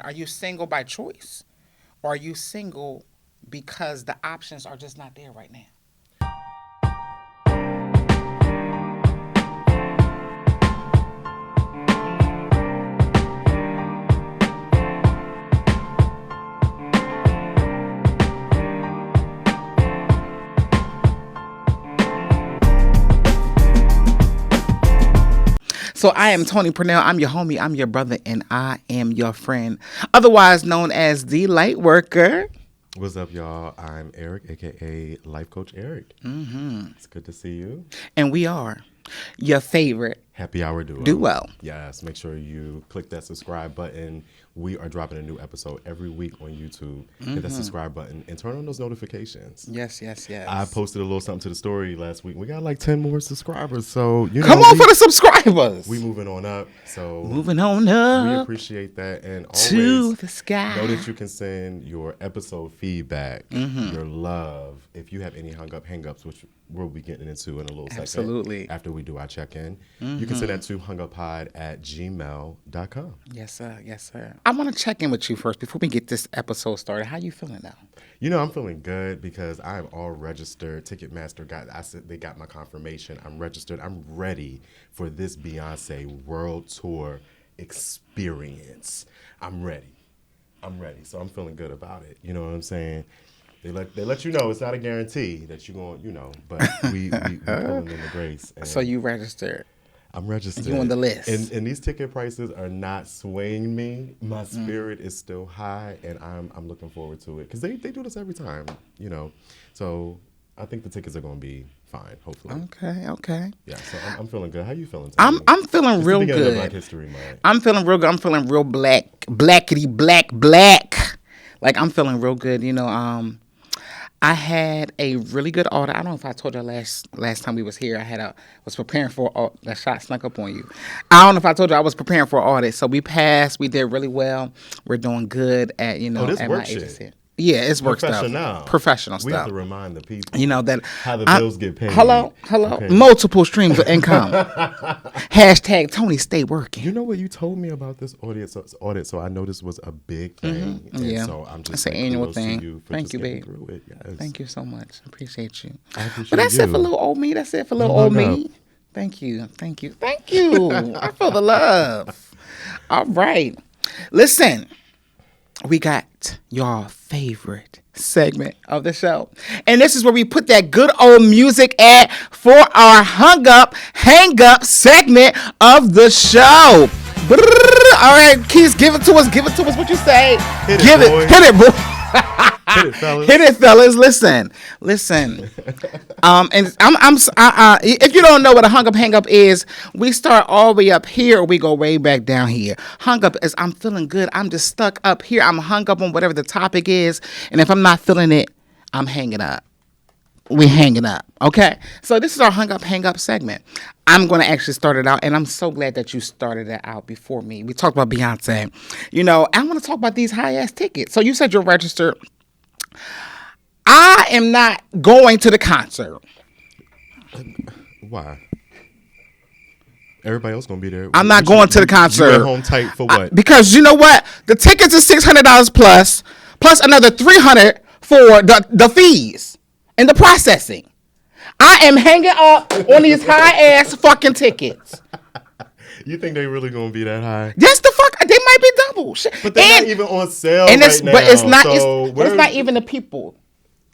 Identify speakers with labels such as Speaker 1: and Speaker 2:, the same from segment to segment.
Speaker 1: Are you single by choice? Or are you single because the options are just not there right now? So I am Tony Purnell. I'm your homie. I'm your brother, and I am your friend, otherwise known as the Light Worker.
Speaker 2: What's up, y'all? I'm Eric, aka Life Coach Eric. It's good to see you.
Speaker 1: And we are your favorite
Speaker 2: Happy Hour
Speaker 1: duo.
Speaker 2: Yes, make sure you click that subscribe button. We are dropping a new episode every week on YouTube. Hit that subscribe button and turn on those notifications.
Speaker 1: Yes.
Speaker 2: I posted a little something to the story last week. We got like 10 more subscribers, so
Speaker 1: come on for the subscribers.
Speaker 2: We moving on up. So
Speaker 1: moving on up.
Speaker 2: We appreciate that, and always
Speaker 1: to the sky.
Speaker 2: Know that you can send your episode feedback, your love. If you have any hang-ups, which we'll be getting into in a little second.
Speaker 1: Absolutely.
Speaker 2: After we do our check-in, you can send that to hunguppod@gmail.com.
Speaker 1: Yes, sir. I want to check in with you first before we get this episode started. How you feeling now?
Speaker 2: You know, I'm feeling good because I'm all registered. Ticketmaster they got my confirmation. I'm registered. I'm ready for this Beyonce world tour experience. I'm ready. So I'm feeling good about it. You know what I'm saying? They let you know it's not a guarantee that you're going, but we pulling in the grace.
Speaker 1: So you registered.
Speaker 2: I'm registered.
Speaker 1: You on the list.
Speaker 2: And these ticket prices are not swaying me. My spirit is still high, and I'm looking forward to it because they do this every time, So I think the tickets are going to be fine, hopefully.
Speaker 1: Okay.
Speaker 2: Yeah, so I'm feeling good. How you feeling,
Speaker 1: Tony? I'm feeling real good.
Speaker 2: Black History Month.
Speaker 1: I'm feeling real good. I'm feeling real blackity black. Like I'm feeling real good. I had a really good audit. I don't know if I told you last time we was here. Was preparing for that shot snuck up on you. I don't know if I told you I was preparing for an audit. So we passed. We did really well. We're doing good at
Speaker 2: this
Speaker 1: at
Speaker 2: work
Speaker 1: my
Speaker 2: shit.
Speaker 1: agency. Yeah, it's work stuff. Professional stuff.
Speaker 2: We have to remind the people.
Speaker 1: That
Speaker 2: how the bills get paid.
Speaker 1: Hello. Okay. Multiple streams of income. Hashtag Tony stay working.
Speaker 2: You know what you told me about this audit? So I know this was a big thing.
Speaker 1: Yeah.
Speaker 2: So I'm just
Speaker 1: it's an annual thing.
Speaker 2: Thank
Speaker 1: you, babe.
Speaker 2: Through it. Yes.
Speaker 1: Thank you so much. I appreciate you.
Speaker 2: I appreciate
Speaker 1: but that's
Speaker 2: you.
Speaker 1: it for little old me. Old me. Thank you. I feel the love. All right. Listen, we got your favorite segment of the show. And this is where we put that good old music at for our hang up segment of the show. All right, Keith, give it to us. What you say?
Speaker 2: Hit it, boy. Hit it, fellas.
Speaker 1: Hit it, fellas. Listen. And if you don't know what a hang up is, we start all the way up here or we go way back down here. Hung up is I'm feeling good. I'm just stuck up here. I'm hung up on whatever the topic is. And if I'm not feeling it, I'm hanging up. We're hanging up. Okay? So this is our hang up segment. I'm going to actually start it out, and I'm so glad that you started it out before me. We talked about Beyonce. I want to talk about these high-ass tickets. So you said you're registered. I am not going to the concert.
Speaker 2: Why? Everybody else going to be there.
Speaker 1: I'm not going to the concert.
Speaker 2: You went home tight for what?
Speaker 1: Because you know what? The tickets are $600 plus another $300 for the fees and the processing. I am hanging up on these high-ass fucking tickets.
Speaker 2: You think they really gonna be that high?
Speaker 1: Yes, the fuck. They might be double.
Speaker 2: But they're not even on sale
Speaker 1: right
Speaker 2: now.
Speaker 1: But it's not. But it's not even the people.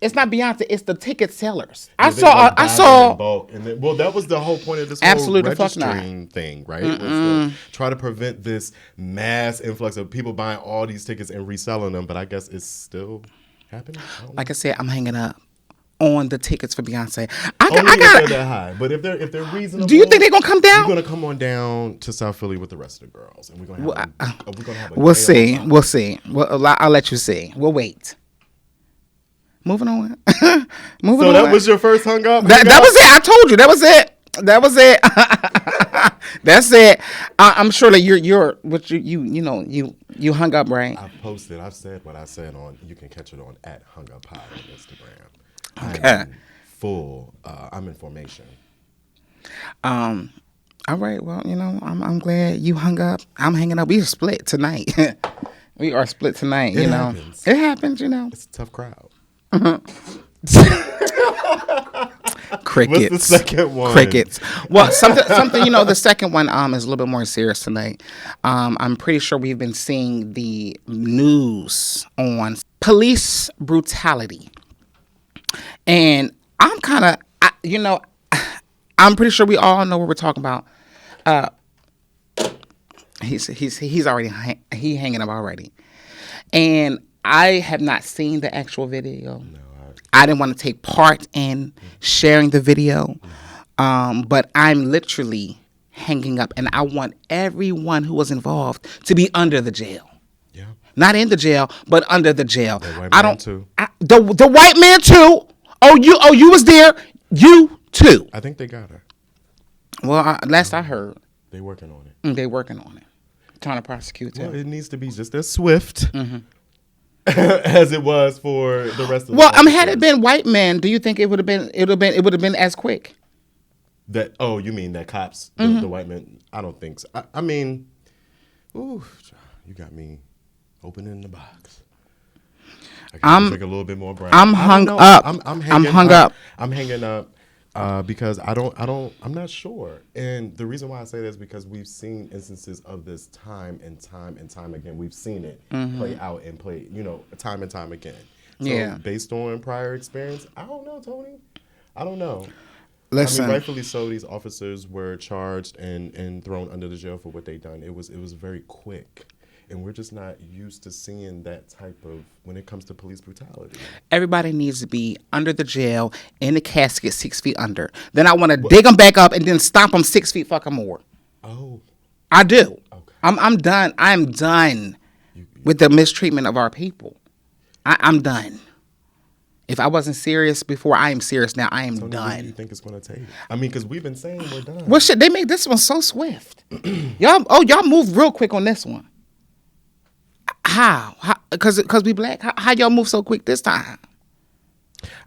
Speaker 1: It's not Beyonce. It's the ticket sellers. I saw.
Speaker 2: Bulk. Well, that was the whole point of this
Speaker 1: whole
Speaker 2: registering thing, right? Was to try to prevent this mass influx of people buying all these tickets and reselling them. But I guess it's still happening.
Speaker 1: Like I said, I'm hanging up on the tickets for Beyonce.
Speaker 2: I got that high, but if they're reasonable,
Speaker 1: do you think they're gonna come down?
Speaker 2: We're gonna come on down to South Philly with the rest of the girls, and we're gonna have a
Speaker 1: We'll see. Well, I'll let you see. We'll wait. Moving on.
Speaker 2: So that was your first hung up?
Speaker 1: That was it. I told you. That was it. That's it. I'm sure that you're what you hung up, right?
Speaker 2: I've said what I said you can catch it on @HungUpPod on Instagram.
Speaker 1: Okay.
Speaker 2: I'm in formation.
Speaker 1: All right. Well, I'm glad you hung up. I'm hanging up. We split tonight. We are split tonight,
Speaker 2: It
Speaker 1: you know.
Speaker 2: happens.
Speaker 1: It happens, you know.
Speaker 2: It's a tough crowd.
Speaker 1: Crickets.
Speaker 2: What's the second one?
Speaker 1: Crickets. Well, something. You know, the second one is a little bit more serious tonight. I'm pretty sure we've been seeing the news on police brutality, and I'm kind of, you know, I'm pretty sure we all know what we're talking about. He's already hanging up already, and I have not seen the actual video.
Speaker 2: No,
Speaker 1: I didn't want to take part in sharing the video, but I'm literally hanging up, and I want everyone who was involved to be under the jail.
Speaker 2: yeah.
Speaker 1: Not in the jail, but under the jail.
Speaker 2: The white
Speaker 1: I
Speaker 2: man
Speaker 1: don't.
Speaker 2: too.
Speaker 1: The white man too. You was there. You too.
Speaker 2: I think they got her.
Speaker 1: Well, last I heard,
Speaker 2: They working on it.
Speaker 1: they working on it, trying to prosecute
Speaker 2: Well,
Speaker 1: him.
Speaker 2: it needs to be just as swift as it was for the rest of.
Speaker 1: Well,
Speaker 2: the
Speaker 1: had it been white men, do you think it would have been? It would have been as quick.
Speaker 2: that. Oh, you mean that cops, the white men? I don't think so. I mean, ooh, you got me opening the box. I can drink a little bit more brown.
Speaker 1: I'm
Speaker 2: I
Speaker 1: hung
Speaker 2: don't know.
Speaker 1: up.
Speaker 2: I'm
Speaker 1: I'm
Speaker 2: hanging
Speaker 1: hung up.
Speaker 2: I'm hanging up because I'm not sure. And the reason why I say that is because we've seen instances of this time and time again. We've seen it play out and play, time and time again. So
Speaker 1: Yeah.
Speaker 2: based on prior experience, I don't know, Tony. I don't know.
Speaker 1: Listen,
Speaker 2: I mean, rightfully so, these officers were charged and thrown under the jail for what they done. It was very quick. And we're just not used to seeing that type of, when it comes to police brutality.
Speaker 1: everybody needs to be under the jail in the casket 6 feet under. Then I want to dig them back up and then stomp them 6 feet fucking more.
Speaker 2: Oh.
Speaker 1: I do.
Speaker 2: Okay.
Speaker 1: I'm done. I'm done with the mistreatment of our people. I'm done. If I wasn't serious before, I am serious now. I am
Speaker 2: Tony, what do you
Speaker 1: done.
Speaker 2: think it's going to take? I mean, because we've been saying we're done.
Speaker 1: Well, shit, they made this one so swift. y'all moved real quick on this one. How? Because we black. How y'all move so quick this time?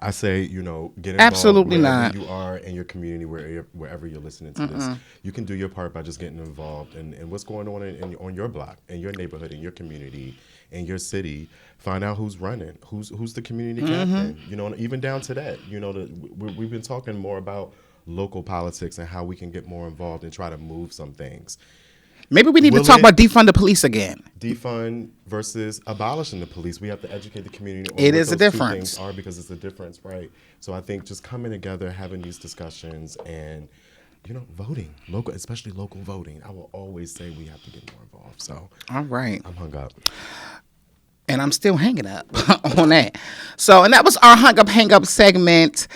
Speaker 2: I say, get involved
Speaker 1: Absolutely
Speaker 2: wherever
Speaker 1: not.
Speaker 2: you are in your community, wherever you're listening to this. You can do your part by just getting involved in what's going on on your block, in your neighborhood, in your community, in your city. Find out who's running, who's the community captain. Even down to that. We've been talking more about local politics and how we can get more involved and try to move some things.
Speaker 1: Maybe we need to talk about defund the police again.
Speaker 2: Defund versus abolishing the police. We have to educate the community on
Speaker 1: It
Speaker 2: what
Speaker 1: is a
Speaker 2: those two
Speaker 1: difference.
Speaker 2: things are, because it's a difference, right? So I think just coming together, having these discussions, and voting, especially local voting. I will always say we have to get more involved. So
Speaker 1: All right.
Speaker 2: I'm hung up.
Speaker 1: And I'm still hanging up on that. So, and that was our hang up segment.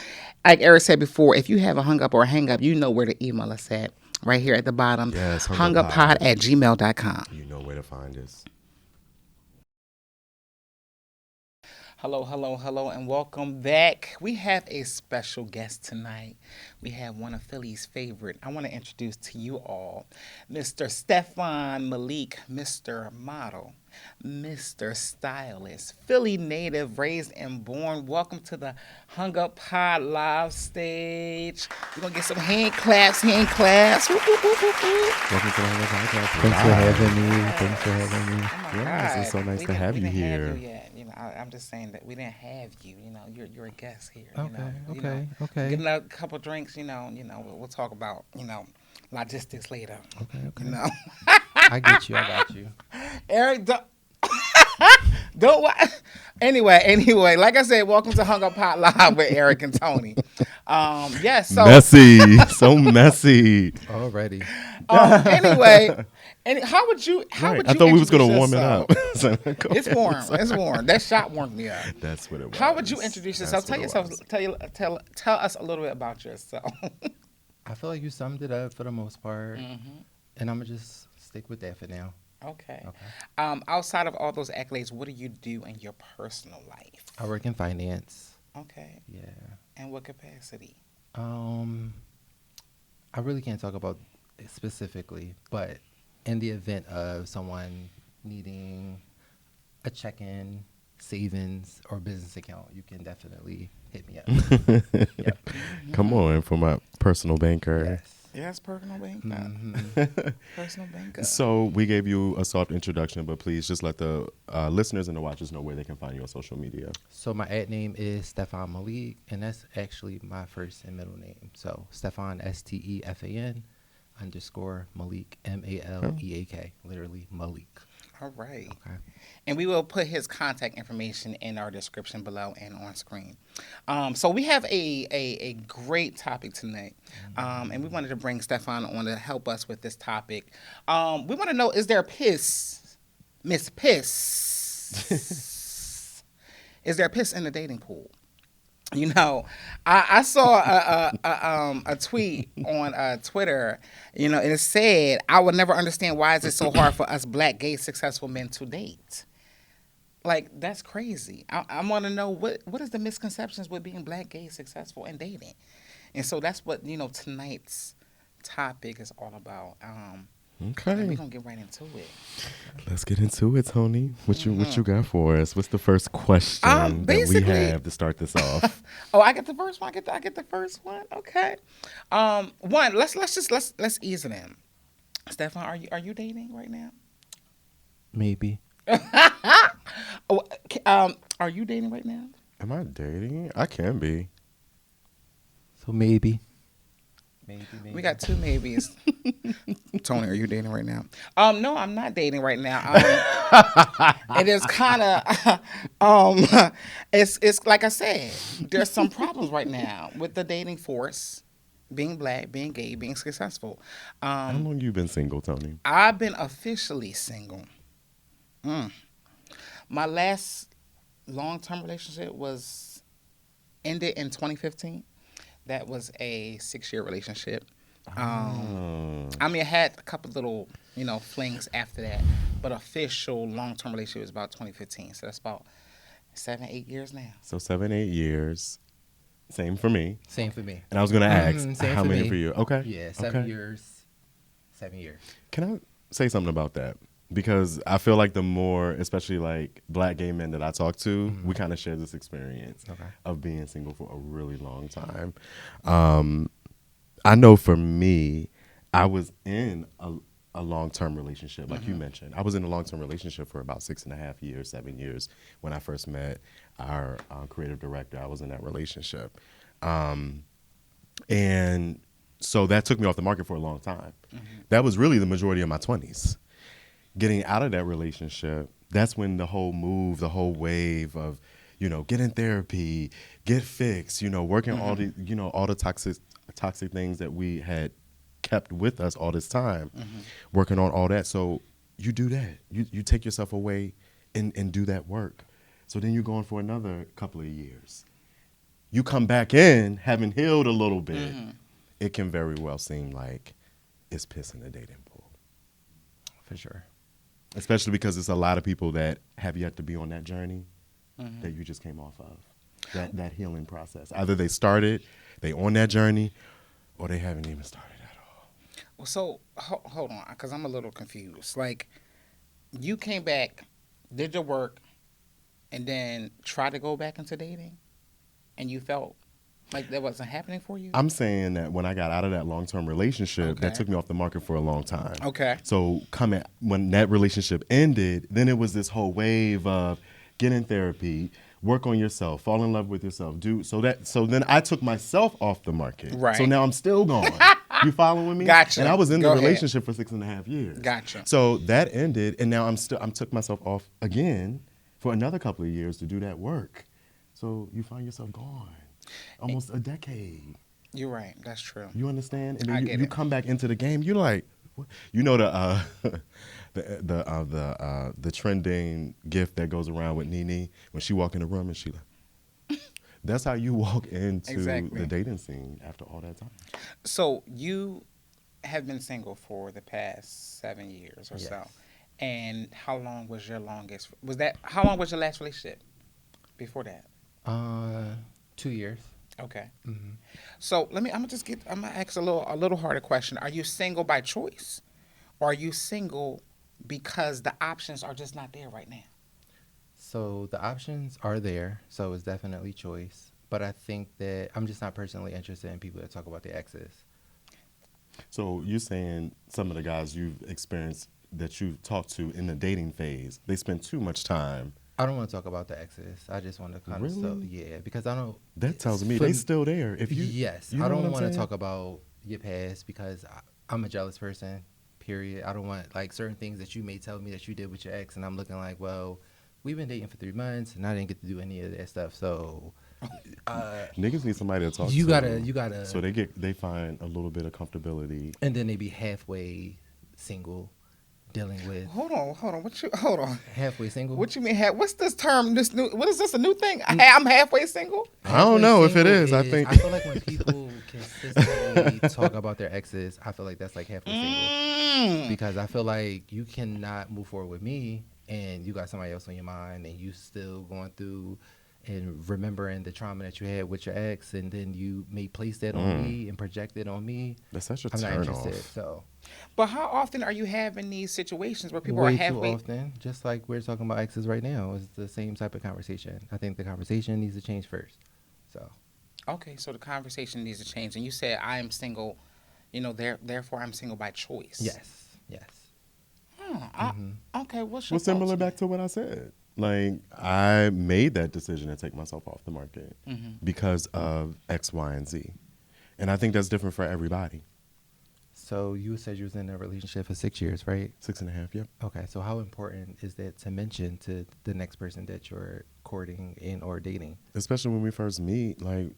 Speaker 1: Like Eric said before, if you have a hung up or a hang up, you know where to email us at. Right here at the bottom.
Speaker 2: Yes,
Speaker 1: hunguppod@gmail.com.
Speaker 2: You know where to find us.
Speaker 1: Hello, and welcome back. We have a special guest tonight. We have one of Philly's favorite. I want to introduce to you all Mr. Stefan Maleak, Mr. Model, Mr. Stylist, Philly native, raised and born. Welcome to the Hung Up Pod live stage. We're going to get some hand claps. Whoop, whoop, whoop, whoop, whoop.
Speaker 2: Welcome to the Hung Up Podcast.
Speaker 3: Thanks for having me.
Speaker 1: Oh my
Speaker 2: Yes,
Speaker 1: God.
Speaker 2: it's so nice
Speaker 1: We
Speaker 2: to
Speaker 1: didn't-
Speaker 2: have
Speaker 1: we
Speaker 2: you
Speaker 1: didn't
Speaker 2: here.
Speaker 1: Have you yet. I'm just saying that we didn't have you. You're a guest here.
Speaker 3: Okay.
Speaker 1: Get a couple drinks. We'll talk about logistics later.
Speaker 3: Okay. I get you.
Speaker 1: Eric, don't. Anyway, like I said, welcome to Hung Up Pot Live with Eric and Tony. Yes. So
Speaker 2: Messy, so messy.
Speaker 3: Already.
Speaker 1: anyway. And how would you?
Speaker 2: I thought we was gonna warm it up.
Speaker 1: It's warm. That shot warmed me up.
Speaker 2: That's what it was.
Speaker 1: How would you introduce yourself? Tell us a little bit about yourself.
Speaker 3: I feel like you summed it up for the most part, and I'm gonna just stick with that for now.
Speaker 1: Okay. Outside of all those accolades, what do you do in your personal life?
Speaker 3: I work in finance.
Speaker 1: Okay.
Speaker 3: Yeah.
Speaker 1: In what capacity?
Speaker 3: I really can't talk about it specifically, but in the event of someone needing a check-in, savings, or business account, you can definitely hit me up. Yep.
Speaker 2: Come on, for my personal banker.
Speaker 3: Yes.
Speaker 1: Yes, personal banker. Personal banker.
Speaker 2: So we gave you a soft introduction, but please just let the listeners and the watchers know where they can find you on social media.
Speaker 3: So my ad name is Stefan Maleak, and that's actually my first and middle name. So Stefan, Stefan _ Maleak, Maleak, literally Malik.
Speaker 1: All right.
Speaker 3: Okay.
Speaker 1: And we will put his contact information in our description below and on screen. So we have a great topic tonight. And we wanted to bring Stefan on to help us with this topic. We want to know, is there Miss Piss? Is there piss in the dating pool? You know, I saw a tweet on Twitter, you know, and it said, I would never understand why is it so hard for us black, gay, successful men to date. Like, that's crazy. I want to know what is the misconceptions with being black, gay, successful, and dating. And so that's what, you know, tonight's topic is all about.
Speaker 2: Okay.
Speaker 1: And we're going to get right into it.
Speaker 2: Let's get into it, Tony. What you got for us? What's the first question that we have to start this off?
Speaker 1: Oh, I get the first one. I get the first one. Okay. One. Let's ease it in. Stefan, are you dating right now?
Speaker 3: Maybe.
Speaker 1: Oh, are you dating right now?
Speaker 2: Am I dating? I can be.
Speaker 3: So maybe.
Speaker 1: We got two maybes. Tony, are you dating right now? No, I'm not dating right now. It is kind of, it's like I said, there's some problems right now with the dating force, being black, being gay, being successful.
Speaker 2: How long you been single, Tony?
Speaker 1: I've been officially single. My last long-term relationship was ended in 2015. That was a 6-year relationship. I mean, I had a couple little, you know, flings after that, but official long-term relationship was about 2015. So that's about 7-8 years now.
Speaker 2: So 7-8 years. Same for me.
Speaker 3: Same for me.
Speaker 2: And I was going to ask,
Speaker 3: Same
Speaker 2: how
Speaker 3: for
Speaker 2: many
Speaker 3: me.
Speaker 2: for you? Okay.
Speaker 3: Yeah, 7
Speaker 2: Okay.
Speaker 3: years. 7 years.
Speaker 2: Can I say something about that? Because I feel like the more, especially like black gay men that I talk to, we kind of share this experience of being single for a really long time. I know for me, I was in a long-term relationship, like you mentioned. I was in a long-term relationship for about 6.5 years, 7 years. When I first met our creative director, I was in that relationship. And so that took me off the market for a long time. That was really the majority of my 20s. Getting out of that relationship, that's when the whole wave of, you know, get in therapy, get fixed, you know, working all the, you know, all the toxic things that we had kept with us all this time, working on all that. So you do that. You take yourself away and do that work. So then you're going for another couple of years. You come back in, having healed a little bit, it can very well seem like it's piss in the dating pool.
Speaker 3: For sure.
Speaker 2: Especially because it's a lot of people that have yet to be on that journey that you just came off of, that healing process. Either they started, they on that journey, or they haven't even started at all.
Speaker 1: Well, so hold on, because I'm a little confused. Like, you came back, did your work, and then tried to go back into dating, and you felt like that wasn't happening for you?
Speaker 2: I'm saying that when I got out of that long-term relationship, that took me off the market for a long time.
Speaker 1: Okay.
Speaker 2: So when that relationship ended, then it was this whole wave of get in therapy, work on yourself, fall in love with yourself. So then I took myself off the market.
Speaker 1: Right.
Speaker 2: So now I'm still gone. You following me?
Speaker 1: Gotcha.
Speaker 2: And I was in
Speaker 1: Go
Speaker 2: the
Speaker 1: ahead.
Speaker 2: relationship for 6.5 years.
Speaker 1: Gotcha.
Speaker 2: So that ended, and now I'm took myself off again for another couple of years to do that work. So you find yourself gone. Almost a decade.
Speaker 1: You're right. That's true.
Speaker 2: You understand? And
Speaker 1: I
Speaker 2: then
Speaker 1: get
Speaker 2: you
Speaker 1: it.
Speaker 2: come back into the game. You're like, what? You know the trending gift that goes around with Nene when she walk in the room and she like, that's how you walk into
Speaker 1: Exactly.
Speaker 2: the dating scene after all that time.
Speaker 1: So you have been single for the past 7 years or so. And how long was your longest? How long was your last relationship before that?
Speaker 3: 2 years.
Speaker 1: Okay. So I'm gonna ask a little harder question. Are you single by choice, or are you single because the options are just not there right now?
Speaker 3: So the options are there, so it's definitely choice. But I think that I'm just not personally interested in people that talk about their exes.
Speaker 2: So you're saying some of the guys you've experienced that you've talked to in the dating phase, they spend too much time.
Speaker 3: I don't want to talk about the exes. I just want to kind of
Speaker 2: Really?
Speaker 3: yeah, because I don't.
Speaker 2: That tells me
Speaker 3: for
Speaker 2: they
Speaker 3: m-
Speaker 2: still there. If you,
Speaker 3: Yes,
Speaker 2: you know
Speaker 3: I
Speaker 2: what
Speaker 3: don't
Speaker 2: I'm
Speaker 3: want to
Speaker 2: saying?
Speaker 3: talk about your past because I'm a jealous person. Period. I don't want like certain things that you may tell me that you did with your ex, and I'm looking like, well, we've been dating for 3 months, and I didn't get to do any of that stuff. So,
Speaker 2: Niggas need somebody to talk
Speaker 3: you
Speaker 2: to.
Speaker 3: gotta,
Speaker 2: So they find a little bit of comfortability.
Speaker 3: and then they be halfway single, dealing with
Speaker 1: Hold on. Hold on.
Speaker 3: halfway single.
Speaker 1: What you mean? What's this term? This new? What is this? A new thing? I'm halfway single.
Speaker 2: I don't know if it is. I think
Speaker 3: I feel like when people consistently talk about their exes, I feel like that's like halfway single. Because I feel like you cannot move forward with me and you got somebody else on your mind and you still going through and remembering the trauma that you had with your ex, and then you may place that on me and project it on me.
Speaker 2: that's such a
Speaker 3: I'm not
Speaker 2: turn
Speaker 3: interested.
Speaker 2: off.
Speaker 3: So
Speaker 1: But how often are you having these situations where people are
Speaker 3: way too
Speaker 1: halfway?
Speaker 3: often, just like we're talking about exes right now, it's the same type of conversation. I think the conversation needs to change first. So
Speaker 1: Okay, so the conversation needs to change. And you said I am single. Therefore I'm single by choice.
Speaker 3: yes.
Speaker 1: Okay, what's your
Speaker 2: Well, similar
Speaker 1: thoughts?
Speaker 2: back to what I said. Like, I made that decision to take myself off the market because of X, Y, and Z. And I think that's different for everybody.
Speaker 3: So you said you was in a relationship for 6 years, right?
Speaker 2: 6.5, yep.
Speaker 3: Okay. So how important is that to mention to the next person that you're courting and or dating?
Speaker 2: Especially when we first meet, like,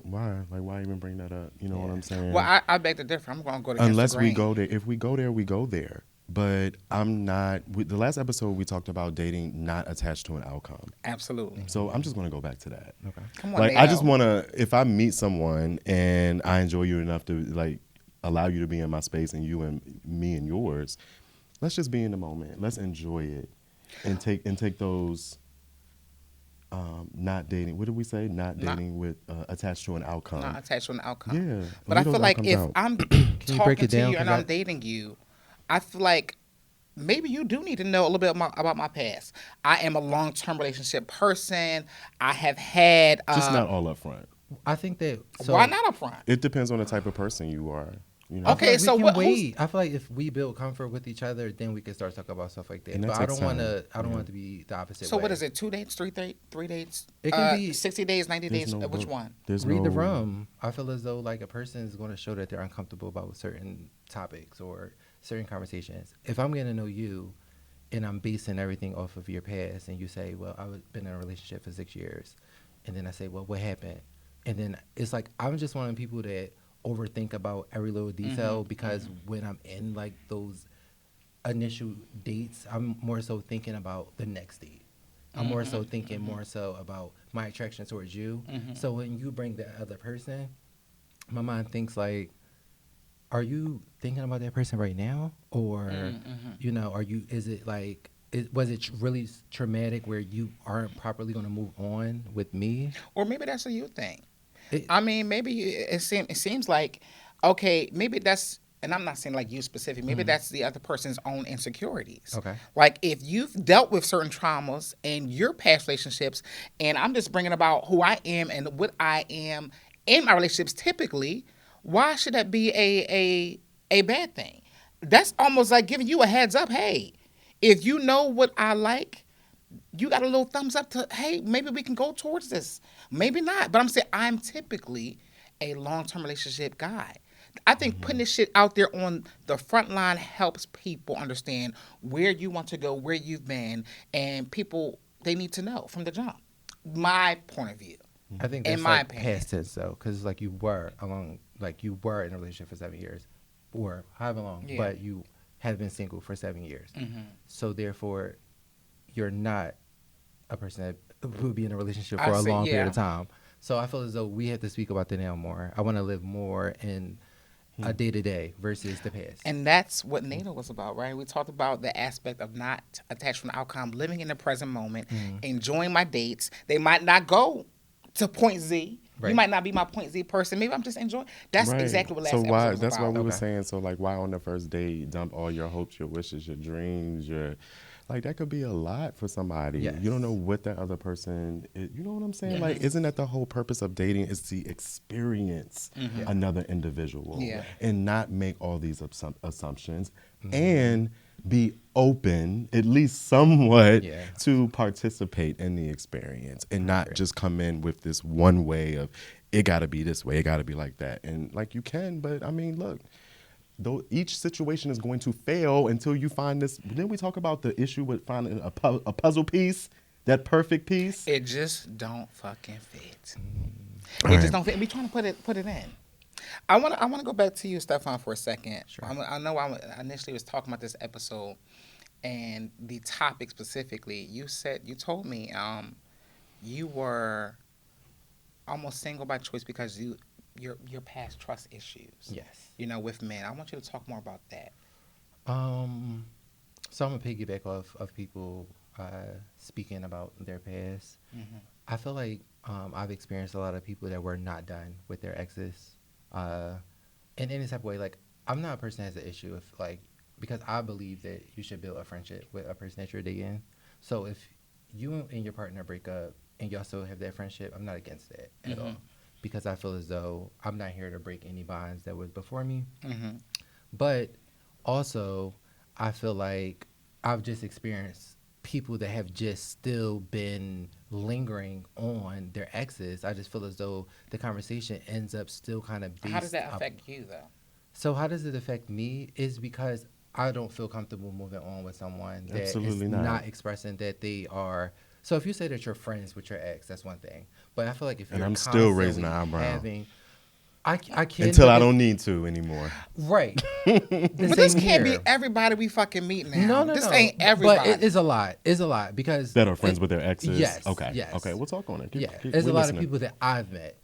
Speaker 2: why even bring that up? You know what
Speaker 3: Yeah.
Speaker 2: I'm saying?
Speaker 1: Well, I beg to differ. I'm going to go against
Speaker 2: Unless
Speaker 1: the
Speaker 2: we
Speaker 1: grain.
Speaker 2: go there. If we go there, we go there. But I'm not. The last episode, we talked about dating not attached to an outcome.
Speaker 1: Absolutely.
Speaker 2: So I'm just going to go back to that.
Speaker 3: Okay.
Speaker 1: Come on,
Speaker 2: Like, I just
Speaker 1: Nato.
Speaker 2: want to, if I meet someone and I enjoy you enough to, like, allow you to be in my space and you and me in yours, let's just be in the moment. Let's enjoy it and take those not dating. What did we say? Not dating with attached to an outcome.
Speaker 1: Not attached to an outcome.
Speaker 2: Yeah.
Speaker 1: But I
Speaker 2: leave
Speaker 1: feel
Speaker 2: those
Speaker 1: like
Speaker 2: outcomes
Speaker 1: if
Speaker 2: out.
Speaker 1: I'm
Speaker 3: you break
Speaker 1: talking
Speaker 3: it
Speaker 1: to
Speaker 3: down?
Speaker 1: you and
Speaker 3: 'Cause
Speaker 1: I'm dating you, I feel like maybe you do need to know a little bit about my past. I am a long-term relationship person. I have had.
Speaker 2: Just not all up front.
Speaker 3: I think that. So
Speaker 1: Why not up front?
Speaker 2: It depends on the type of person you are. You know?
Speaker 1: Okay,
Speaker 3: I
Speaker 1: so
Speaker 3: feel
Speaker 1: what?
Speaker 3: like we can
Speaker 1: Who's,
Speaker 3: wait. I feel like if we build comfort with each other, then we can start talking about stuff like that.
Speaker 2: And that
Speaker 3: But I
Speaker 2: takes
Speaker 3: don't want
Speaker 2: time.
Speaker 3: to. I don't want it to be the opposite.
Speaker 1: so
Speaker 3: way.
Speaker 1: what is it? 2 dates, 3 dates?
Speaker 3: It can be
Speaker 1: 60 days, 90
Speaker 2: There's
Speaker 1: days.
Speaker 2: no
Speaker 1: Which
Speaker 2: ru-
Speaker 1: one?
Speaker 2: There's
Speaker 3: Read
Speaker 2: no
Speaker 3: the room. I feel as though like a person is going to show that they're uncomfortable about certain topics or certain conversations. If I'm getting to know you, and I'm basing everything off of your past, and you say, "Well, I've been in a relationship for 6 years," and then I say, "Well, what happened?" And then it's like I'm just one of the people that overthink about every little detail because when I'm in like those initial dates, I'm more so thinking about the next date. I'm more so thinking more so about my attraction towards you. So when you bring the other person, my mind thinks like, are you thinking about that person right now? Or, are you, is it like, was it really traumatic where you aren't properly going to move on with me?
Speaker 1: Or maybe that's a you thing.
Speaker 3: It-
Speaker 1: I mean, maybe it seems like, okay, maybe that's, and I'm not saying like you specific, maybe that's the other person's own insecurities.
Speaker 3: Okay.
Speaker 1: Like if you've dealt with certain traumas in your past relationships, and I'm just bringing about who I am and what I am in my relationships typically, why should that be a bad thing? That's almost like giving you a heads up. Hey, if you know what I like, you got a little thumbs up to, hey, maybe we can go towards this. Maybe not. But I'm saying I'm typically a long-term relationship guy. I think putting this shit out there on the front line helps people understand where you want to go, where you've been, and people, they need to know from the jump. My point of view.
Speaker 3: I think
Speaker 1: In
Speaker 3: that's
Speaker 1: my
Speaker 3: like
Speaker 1: opinion.
Speaker 3: past tense though, because like you were in a relationship for 7 years, or however long,
Speaker 1: Yeah.
Speaker 3: but you have been single for 7 years. So therefore, you're not a person that would be in a relationship for
Speaker 1: I
Speaker 3: a
Speaker 1: see,
Speaker 3: long period
Speaker 1: yeah.
Speaker 3: of time. So I feel as though we have to speak about the now more. I want to live more in a day to day versus the past.
Speaker 1: And that's what NATO was about, right? We talked about the aspect of not attached to an outcome, living in the present moment, enjoying my dates. They might not go to point Z.
Speaker 3: Right.
Speaker 1: You might not be my point Z person. Maybe I'm just enjoying. That's
Speaker 2: Right.
Speaker 1: exactly what last
Speaker 2: So
Speaker 1: episode
Speaker 2: why?
Speaker 1: was
Speaker 2: That's why
Speaker 1: about.
Speaker 2: we were
Speaker 3: Okay.
Speaker 2: saying. So like, why on the first date dump all your hopes, your wishes, your dreams, your like that could be a lot for somebody.
Speaker 3: Yes.
Speaker 2: You don't know what that other person is, you know what I'm saying?
Speaker 3: Yes.
Speaker 2: Like, isn't that the whole purpose of dating, is to experience another individual and not make all these assumptions and be open, at least somewhat, to participate in the experience and not just come in with this one way of, it got to be this way, it got to be like that. And like, you can, but I mean, look, though each situation is going to fail until you find this. Didn't we talk about the issue with finding a puzzle piece, that perfect piece?
Speaker 1: It just don't fucking fit.
Speaker 2: All
Speaker 1: It
Speaker 2: right.
Speaker 1: just don't fit. We trying to put it in. I want to go back to you, Stefan, for a second.
Speaker 3: Sure.
Speaker 1: I know I initially was talking about this episode and the topic specifically. You told me you were almost single by choice because your past trust issues.
Speaker 3: Yes.
Speaker 1: You know, with men. I want you to talk more about that.
Speaker 3: So I'm gonna piggyback off of people speaking about their past.
Speaker 1: Mm-hmm.
Speaker 3: I feel like I've experienced a lot of people that were not done with their exes, in any type of way. Like, I'm not a person that has an issue if, like, because I believe that you should build a friendship with a person that you're dating. So if you and your partner break up and y'all still have that friendship, I'm not against that at all, because I feel as though I'm not here to break any bonds that was before me.
Speaker 1: Mm-hmm.
Speaker 3: But also, I feel like I've just experienced people that have just still been lingering on their exes. I just feel as though the conversation ends up still kind of based.
Speaker 1: How does that affect you, though?
Speaker 3: So how does it affect me is because I don't feel comfortable moving on with someone that
Speaker 2: Absolutely
Speaker 3: is
Speaker 2: not.
Speaker 3: not expressing that they are. So if you say that you're friends with your ex, that's one thing. But I feel like if
Speaker 2: And
Speaker 3: you're
Speaker 2: I'm still raising
Speaker 3: constantly
Speaker 2: an eyebrow.
Speaker 3: having, I can't
Speaker 2: Until I don't need to anymore.
Speaker 3: Right.
Speaker 1: But this can't be everybody we fucking meet now.
Speaker 3: No.
Speaker 1: This ain't everybody.
Speaker 3: But it is a lot. It's a lot because
Speaker 2: That are friends with their exes?
Speaker 3: Yes.
Speaker 2: Okay.
Speaker 3: Yes.
Speaker 2: Okay, we'll talk on it.
Speaker 3: Yeah. There's a lot of people that I've met.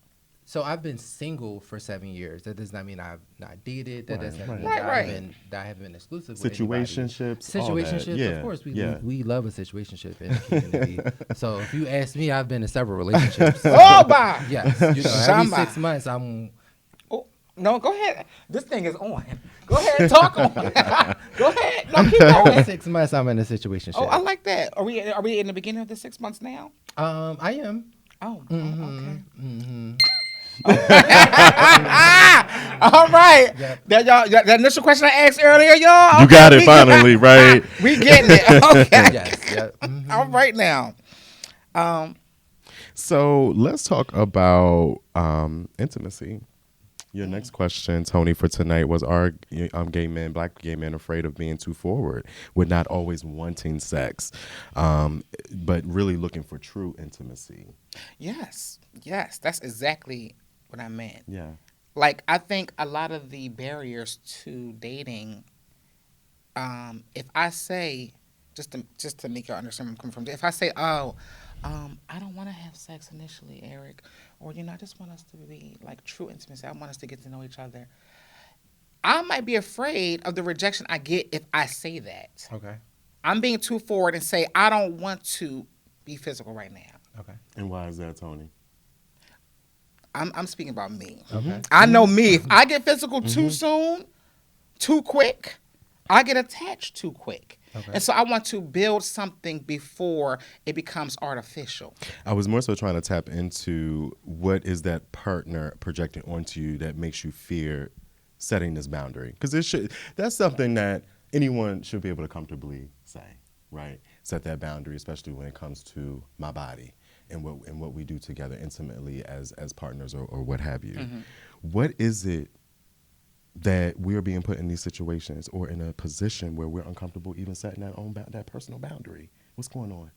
Speaker 3: So I've been single for 7 years. That does not mean I've not dated. That does not mean that I haven't been exclusive with anybody.
Speaker 2: Situationships,
Speaker 3: of course. We love a situationship in the community. So if you ask me, I've been in several relationships.
Speaker 1: Oh, bye.
Speaker 3: Yes. You know, every
Speaker 1: Shamba.
Speaker 3: 6 months I'm.
Speaker 1: Oh, no, go ahead. This thing is on. Go ahead, talk on. Go ahead. No, keep
Speaker 3: Every
Speaker 1: going.
Speaker 3: 6 months I'm in a situationship.
Speaker 1: Oh, I like that. Are we in the beginning of the 6 months now?
Speaker 3: I am.
Speaker 1: Oh,
Speaker 3: Mm-hmm.
Speaker 1: okay. All right.
Speaker 3: Yep.
Speaker 1: That initial question I asked earlier, y'all.
Speaker 2: You got it
Speaker 1: we
Speaker 2: finally, right?
Speaker 1: We getting it. Okay.
Speaker 3: Yes. Yep. Mhm.
Speaker 1: All right now.
Speaker 2: So let's talk about intimacy. Your next question, Tony, for tonight was, are black gay men afraid of being too forward with not always wanting sex, but really looking for true intimacy?
Speaker 1: Yes. That's exactly what I meant.
Speaker 2: Yeah.
Speaker 1: Like, I think a lot of the barriers to dating, if I say, just to make you understand where I'm coming from, if I say, I don't want to have sex initially, Eric, or, I just want us to be like true intimacy. I want us to get to know each other. I might be afraid of the rejection I get if I say that.
Speaker 3: Okay.
Speaker 1: I'm being too forward and say, I don't want to be physical right now.
Speaker 3: Okay.
Speaker 2: And why is that, Tony?
Speaker 1: I'm speaking about me.
Speaker 3: Okay.
Speaker 1: I know me. If I get physical too soon, too quick, I get attached too quick.
Speaker 3: Okay.
Speaker 1: And so I want to build something before it becomes artificial.
Speaker 2: I was more so trying to tap into what is that partner projecting onto you that makes you fear setting this boundary. Because that's something that anyone should be able to comfortably say, right? Set that boundary, especially when it comes to my body and what we do together intimately as partners or what have you.
Speaker 1: Mm-hmm.
Speaker 2: What is it that we're being put in these situations or in a position where we're uncomfortable even setting that personal boundary? What's going on?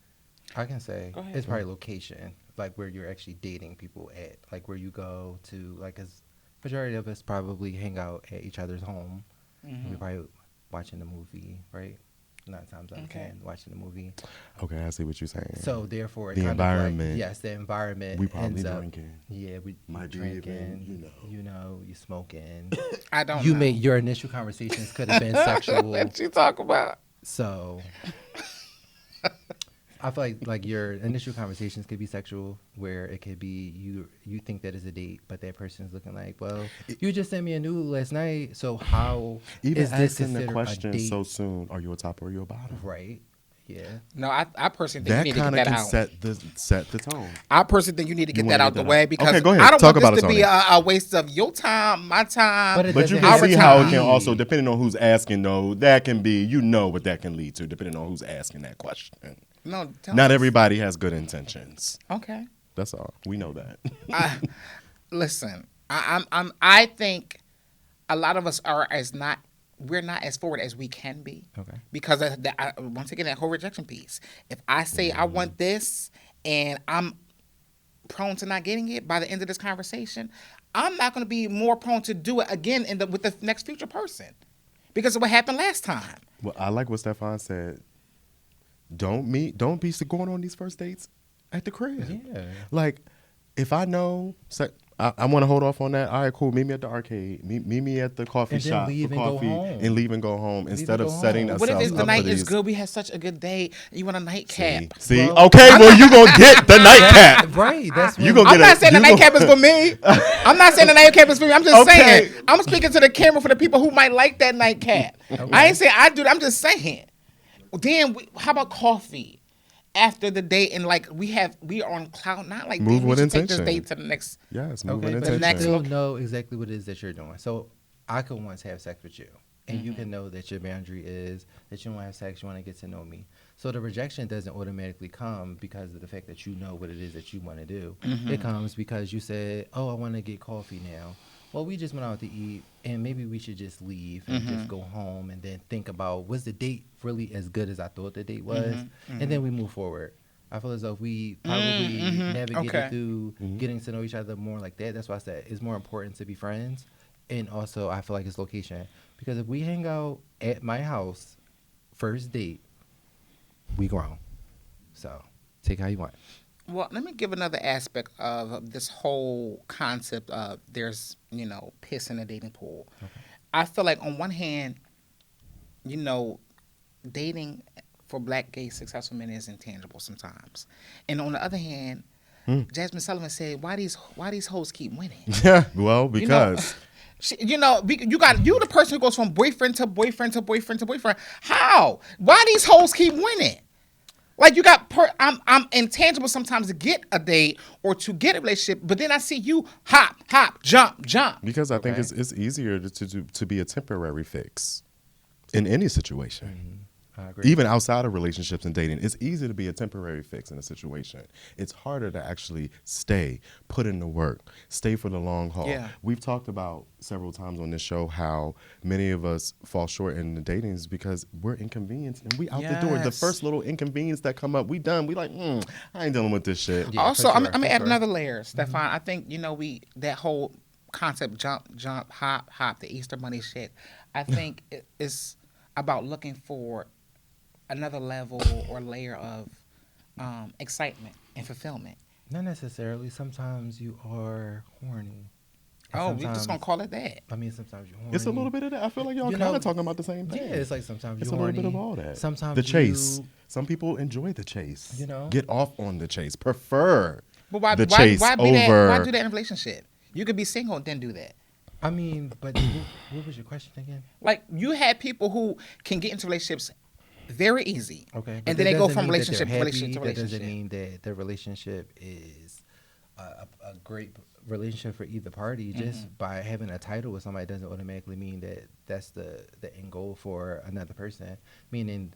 Speaker 3: I can say
Speaker 1: Go ahead.
Speaker 3: it's probably location, like where you're actually dating people at, like where you go to, like, because majority of us probably hang out at each other's home.
Speaker 1: Mm-hmm.
Speaker 3: We're probably watching the movie, right? 9 times out of 10, watching the movie.
Speaker 2: Okay, I see what you're saying.
Speaker 3: So therefore, it
Speaker 2: The
Speaker 3: kind of like-
Speaker 2: environment.
Speaker 3: yes, the environment.
Speaker 2: We probably
Speaker 3: ends up,
Speaker 2: drinking.
Speaker 3: Yeah, we
Speaker 2: Might be
Speaker 3: drinking.
Speaker 2: even,
Speaker 3: You smoking.
Speaker 1: I don't
Speaker 3: You
Speaker 1: know.
Speaker 3: made your initial conversations could have been sexual.
Speaker 1: What you talk about?
Speaker 3: So I feel like your initial conversations could be sexual, where it could be you think that is a date, but that person's looking like, well, you just sent me a nude last night, so how
Speaker 2: Even
Speaker 3: is this
Speaker 2: asking the
Speaker 3: considered a
Speaker 2: question
Speaker 3: date?
Speaker 2: so soon, are you a top or are you a bottom?
Speaker 3: Right. yeah.
Speaker 1: No, I personally think
Speaker 2: That
Speaker 1: you need to
Speaker 2: kind
Speaker 1: get
Speaker 2: of
Speaker 1: that
Speaker 2: can
Speaker 1: out.
Speaker 2: set the tone.
Speaker 1: I personally think you need to get
Speaker 2: wanna
Speaker 1: that out
Speaker 2: get
Speaker 1: the
Speaker 2: that
Speaker 1: way
Speaker 2: out.
Speaker 1: because
Speaker 2: Okay, go ahead.
Speaker 1: I don't
Speaker 2: Talk
Speaker 1: want
Speaker 2: about
Speaker 1: this
Speaker 2: it,
Speaker 1: to be
Speaker 2: Tony.
Speaker 1: a waste of your time, my time.
Speaker 3: But it
Speaker 2: But you
Speaker 3: doesn't
Speaker 2: can
Speaker 3: have
Speaker 2: see
Speaker 3: to
Speaker 2: how it
Speaker 3: be.
Speaker 2: can also, depending on who's asking, though, that can be, what that can lead to, depending on who's asking that question.
Speaker 1: No, tell
Speaker 2: Not
Speaker 1: us.
Speaker 2: everybody has good intentions.
Speaker 1: Okay.
Speaker 2: That's all. We know that.
Speaker 1: Listen, I think a lot of us we're not as forward as we can be.
Speaker 3: Okay.
Speaker 1: Because once again, that whole rejection piece. If I say I want this and I'm prone to not getting it by the end of this conversation, I'm not going to be more prone to do it again with the next future person because of what happened last time.
Speaker 2: Well, I like what Stefan said. Don't be going on these first dates at the crib.
Speaker 3: Yeah.
Speaker 2: Like, if I know, I want to hold off on that. All right, cool. Meet me at the arcade. Meet me at the coffee
Speaker 3: And then
Speaker 2: shop
Speaker 3: leave
Speaker 2: for
Speaker 3: and go
Speaker 2: coffee
Speaker 3: home.
Speaker 2: and leave and go home instead
Speaker 3: and
Speaker 2: of
Speaker 3: go
Speaker 2: setting
Speaker 3: home.
Speaker 2: ourselves
Speaker 1: What if
Speaker 2: up
Speaker 1: the
Speaker 2: for
Speaker 1: night
Speaker 2: these.
Speaker 1: is good? We had such a good day. And you want a nightcap?
Speaker 2: See?
Speaker 3: Well-
Speaker 2: Okay, well, you going to get the nightcap.
Speaker 3: Right. That's
Speaker 2: You
Speaker 3: when-
Speaker 2: gonna
Speaker 1: I'm
Speaker 2: get
Speaker 1: not saying the nightcap is for me. I'm not saying the nightcap is for me. I'm just
Speaker 2: Okay.
Speaker 1: saying. I'm speaking to the camera for the people who might like that nightcap. I ain't saying I do that. I'm just saying. Then how about coffee after the date and like we are on cloud nine like
Speaker 2: Move
Speaker 1: damn, we
Speaker 2: with
Speaker 1: should take this
Speaker 2: intention.
Speaker 1: date to the next.
Speaker 2: Yes, move
Speaker 3: Okay,
Speaker 2: with
Speaker 3: but you
Speaker 2: intention.
Speaker 3: still know exactly what it is that you're doing. So I could once have sex with you, and you can know that your boundary is that you don't want to have sex, you want to get to know me. So the rejection doesn't automatically come because of the fact that you know what it is that you want to do. It comes because you said, oh, I want to get coffee now. Well, we just went out to eat, and maybe we should just leave and just go home and then think about, was the date really as good as I thought the date was? And then we move forward. I feel as though if we probably navigated through getting to know each other more like that. That's why I said it's more important to be friends. And also, I feel like it's location. Because if we hang out at my house, first date, we grown. So, take it how you want.
Speaker 1: Well, let me give another aspect of this whole concept of there's piss in the dating pool. Okay. I feel like on one hand, dating for black gay successful men is intangible sometimes, and on the other hand, Jasmine Sullivan said, "Why these hoes keep winning?"
Speaker 2: Well, because
Speaker 1: you the person who goes from boyfriend to boyfriend to boyfriend to boyfriend. How? Why these hoes keep winning? Like you got, I'm intangible sometimes to get a date or to get a relationship, but then I see you hop, jump.
Speaker 2: because I think it's easier to be a temporary fix in any situation.
Speaker 3: I agree.
Speaker 2: Even outside of relationships and dating, it's easy to be a temporary fix in a situation. It's harder to actually stay, put in the work, stay for the long haul.
Speaker 1: Yeah.
Speaker 2: We've talked about several times on this show how many of us fall short in the datings because we're inconvenienced and we out the door. The
Speaker 1: Yes.
Speaker 2: first little inconvenience that come up, we done. We like, I ain't dealing with this shit.
Speaker 3: Yeah,
Speaker 1: Also,
Speaker 3: for
Speaker 1: I'm
Speaker 3: sure,
Speaker 1: gonna
Speaker 3: for
Speaker 1: add
Speaker 3: sure.
Speaker 1: another layer, Stefan. I think that whole concept jump, hop, the Easter Bunny shit. I think it's about looking for another level or layer of excitement and fulfillment.
Speaker 3: Not necessarily. Sometimes you are horny.
Speaker 1: Oh, we just gonna call it that.
Speaker 3: I mean, sometimes you're horny.
Speaker 2: It's a little bit of that. I feel like y'all
Speaker 3: You
Speaker 2: kind
Speaker 3: know,
Speaker 2: of talking about the same thing.
Speaker 3: Yeah, it's like sometimes
Speaker 2: It's
Speaker 3: you're
Speaker 2: a little
Speaker 3: horny.
Speaker 2: bit of all that.
Speaker 3: Sometimes
Speaker 2: the chase.
Speaker 3: you-
Speaker 2: Some people enjoy the chase.
Speaker 3: You know?
Speaker 2: Get off on the chase. Prefer
Speaker 1: Why
Speaker 2: the chase
Speaker 1: be
Speaker 2: over.
Speaker 1: that? Why do that in a relationship? You could be single and then do that.
Speaker 3: I mean, but what was your question again?
Speaker 1: Like you had people who can get into relationships very easy.
Speaker 3: Okay.
Speaker 1: And
Speaker 3: that
Speaker 1: then they go
Speaker 3: doesn't
Speaker 1: from
Speaker 3: mean that
Speaker 1: relationship
Speaker 3: they're
Speaker 1: to
Speaker 3: happy.
Speaker 1: relationship to
Speaker 3: That
Speaker 1: relationship.
Speaker 3: doesn't mean that the relationship is a great relationship for either party. Just by having a title with somebody doesn't automatically mean that that's the end goal for another person. Meaning,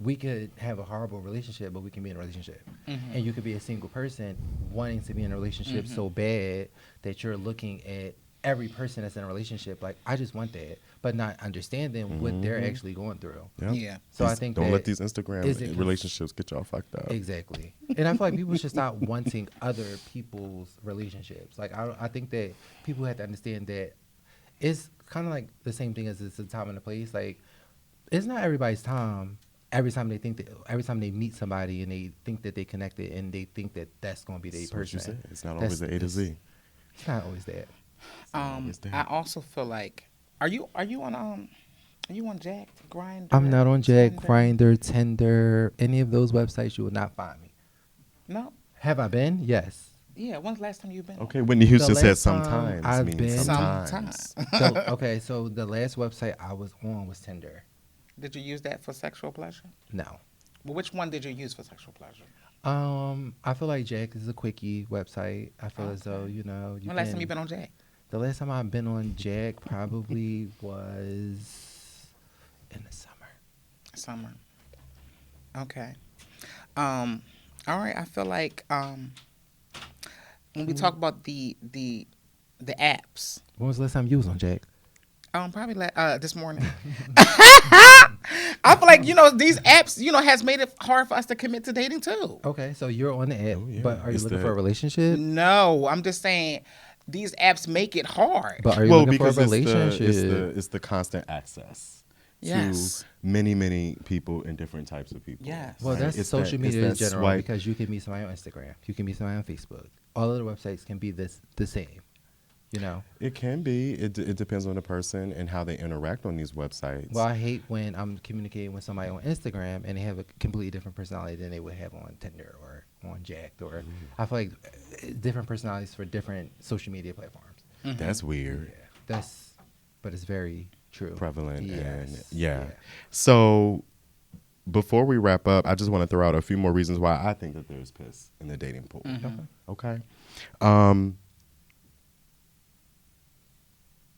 Speaker 3: we could have a horrible relationship, but we can be in a relationship. And you could be a single person wanting to be in a relationship so bad that you're looking at every person that's in a relationship like, I just want that, but not understanding what they're actually going through.
Speaker 2: Yep.
Speaker 1: Yeah.
Speaker 3: So I think
Speaker 2: don't
Speaker 3: that
Speaker 2: let these Instagram
Speaker 3: is it-
Speaker 2: relationships get y'all fucked up.
Speaker 3: Exactly. And I feel like people should stop wanting other people's relationships. Like, I think that people have to understand that it's kind of like the same thing as it's a time and a place. Like, it's not everybody's time. Every time they meet somebody and they think that they connected and they think that that's going to be their
Speaker 2: That's what you
Speaker 3: person.
Speaker 2: said. It's not always the A to Z.
Speaker 3: It's not always that.
Speaker 1: I also feel like are you on Jack, Grindr?
Speaker 3: I'm not on Jack,
Speaker 1: Tinder?
Speaker 3: Grindr, Tinder, any of those websites. You will not find me.
Speaker 1: No.
Speaker 3: Have I been? Yes.
Speaker 1: Yeah. When's the last time you've been?
Speaker 2: Okay, Whitney Houston said
Speaker 3: last time
Speaker 2: sometimes.
Speaker 3: I've
Speaker 2: means
Speaker 3: been-
Speaker 2: sometimes.
Speaker 3: Okay, so the last website I was on was Tinder.
Speaker 1: Did you use that for sexual pleasure?
Speaker 3: No.
Speaker 1: Well, which one did you use for sexual pleasure?
Speaker 3: I feel like Jack is a quickie website. I feel as though, you know,
Speaker 1: When last time you been on Jack?
Speaker 3: The last time I've been on Jack probably was in the summer.
Speaker 1: Summer. Okay. All right. I feel like when we talk about the apps,
Speaker 3: When was the last time you was on Jack?
Speaker 1: probably this morning. I feel like these apps has made it hard for us to commit to dating too.
Speaker 3: Okay, so you're on the app,
Speaker 2: yeah.
Speaker 3: but are you
Speaker 2: It's
Speaker 3: looking
Speaker 2: the-
Speaker 3: for a relationship?
Speaker 1: No, I'm just saying these apps make it hard.
Speaker 3: But are you looking for a relationship?
Speaker 2: it's the constant access
Speaker 1: Yes.
Speaker 2: to many people and different types of people.
Speaker 1: Yes.
Speaker 3: Well,
Speaker 2: right?
Speaker 3: that's
Speaker 2: It's
Speaker 3: social
Speaker 2: that-
Speaker 3: media in
Speaker 2: it's that
Speaker 3: general
Speaker 2: swipe.
Speaker 3: because you can meet somebody on Instagram, you can meet somebody on Facebook. All of the websites can be the same, you know.
Speaker 2: It can be. It depends on the person and how they interact on these websites.
Speaker 3: Well, I hate when I'm communicating with somebody on Instagram and they have a completely different personality than they would have on Tinder or on Jack'd. Or I feel like different personalities for different social media platforms.
Speaker 2: That's weird.
Speaker 3: Yeah, but it's very true.
Speaker 2: Prevalent.
Speaker 3: Yes.
Speaker 2: And yeah. So before we wrap up, I just want to throw out a few more reasons why I think that there's piss in the dating pool. Okay.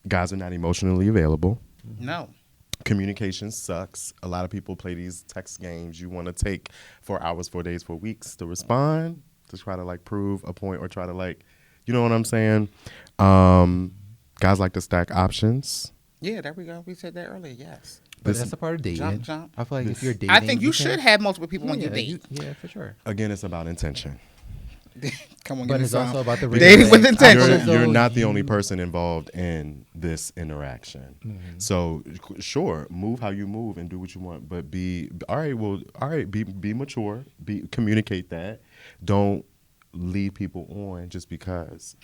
Speaker 2: Guys are not emotionally available.
Speaker 1: No.
Speaker 2: Communication sucks. A lot of people play these text games. You want to take 4 hours, 4 days, 4 weeks to respond, to try to like prove a point or try to like, you know what I'm saying? Guys like to stack options.
Speaker 1: Yeah, there we go. We said that earlier. Yes.
Speaker 3: But that's a part of dating.
Speaker 1: Jump.
Speaker 3: I feel like if you're dating,
Speaker 1: I think you
Speaker 3: can-
Speaker 1: should have multiple people when you
Speaker 3: Yeah,
Speaker 1: date.
Speaker 3: yeah, for sure.
Speaker 2: Again, it's about intention.
Speaker 1: Come on,
Speaker 3: But
Speaker 1: give me
Speaker 3: it's
Speaker 1: some.
Speaker 3: also about the
Speaker 1: Dating with
Speaker 3: relationship.
Speaker 1: intention.
Speaker 3: So
Speaker 2: You're not the
Speaker 3: you-
Speaker 2: only person involved in this interaction. So sure, move how you move and do what you want, but be mature, communicate that. Don't lead people on just because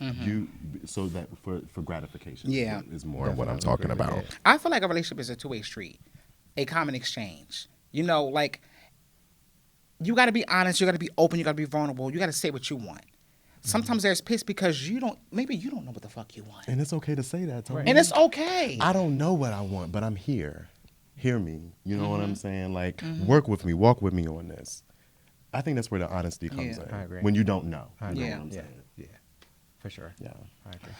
Speaker 2: so that for gratification.
Speaker 1: Yeah.
Speaker 2: is more of what I'm
Speaker 3: Definitely
Speaker 2: talking
Speaker 3: agree
Speaker 2: about.
Speaker 3: with that.
Speaker 1: I feel like a relationship is a two-way street, a common exchange. Like you got to be honest, you got to be open, you got to be vulnerable, you got to say what you want. Sometimes there's piss because you don't know what the fuck you want,
Speaker 2: And it's okay to say that, Tony.
Speaker 1: and it's okay.
Speaker 2: I don't know what I want, but I'm here. Hear me. You know what I'm saying? Like, work with me, walk with me on this. I think that's where the honesty comes
Speaker 1: Yeah.
Speaker 2: in.
Speaker 3: I agree.
Speaker 2: When you don't know.
Speaker 3: I
Speaker 2: You
Speaker 3: agree.
Speaker 2: know
Speaker 1: Yeah.
Speaker 2: what I'm
Speaker 3: Yeah,
Speaker 2: saying?
Speaker 3: yeah, for sure.
Speaker 2: Yeah.
Speaker 3: I agree.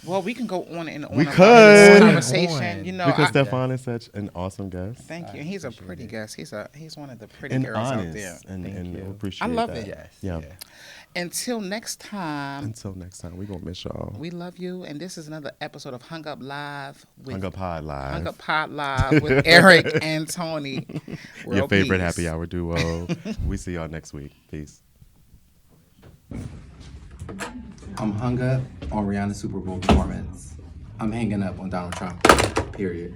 Speaker 1: Well, we can go on and on.
Speaker 2: We
Speaker 1: about
Speaker 2: could.
Speaker 1: this conversation.
Speaker 2: Because
Speaker 1: I-
Speaker 2: Stefan is such an awesome guest.
Speaker 1: Thank you. And he's a pretty guest. He's one of the pretty
Speaker 2: And
Speaker 1: girls out there.
Speaker 2: honest. And
Speaker 3: Thank
Speaker 2: we
Speaker 3: you.
Speaker 2: appreciate
Speaker 1: I love
Speaker 2: that.
Speaker 1: it.
Speaker 3: Yes.
Speaker 2: Yeah.
Speaker 1: Until next time,
Speaker 2: Until next time, we're going to miss y'all.
Speaker 1: we love you. And this is another episode of Hung Up Live with
Speaker 2: Hung Up Pod Live.
Speaker 1: Hung Up Pod Live with Eric and Tony.
Speaker 2: Your
Speaker 1: World
Speaker 2: favorite
Speaker 1: peace.
Speaker 2: happy hour duo. We see y'all next week. Peace.
Speaker 3: I'm hung up on Rihanna's Super Bowl performance. I'm hanging up on Donald Trump. Period.